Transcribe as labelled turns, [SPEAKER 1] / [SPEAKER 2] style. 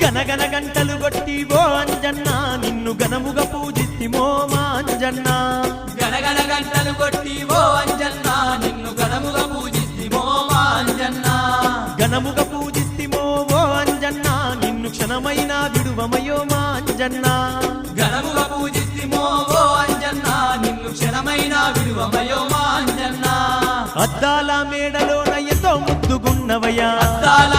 [SPEAKER 1] గనగన గంటలు కొట్టి ఓ అంజన్న నిన్ను ఘనముగా పూజిస్తిమో మా అంజన్న
[SPEAKER 2] గనగన గంటలు కొట్టి ఓ అంజన్న నిన్ను ఘనముగా పూజిస్తిమో మా అంజన్న
[SPEAKER 1] ఘనముగా పూజిస్తిమో ఓ అంజన్న నిన్ను క్షణమైన విడువమయో మా అంజన్న
[SPEAKER 2] ఘనముగా పూజిస్తిమో ఓ అంజన్న నిన్ను క్షణమైన విడువమయో మా అంజన్న
[SPEAKER 1] అద్దాల మేడలోన ఎంతో ముద్దుగున్నవయ్యా
[SPEAKER 2] అద్దాల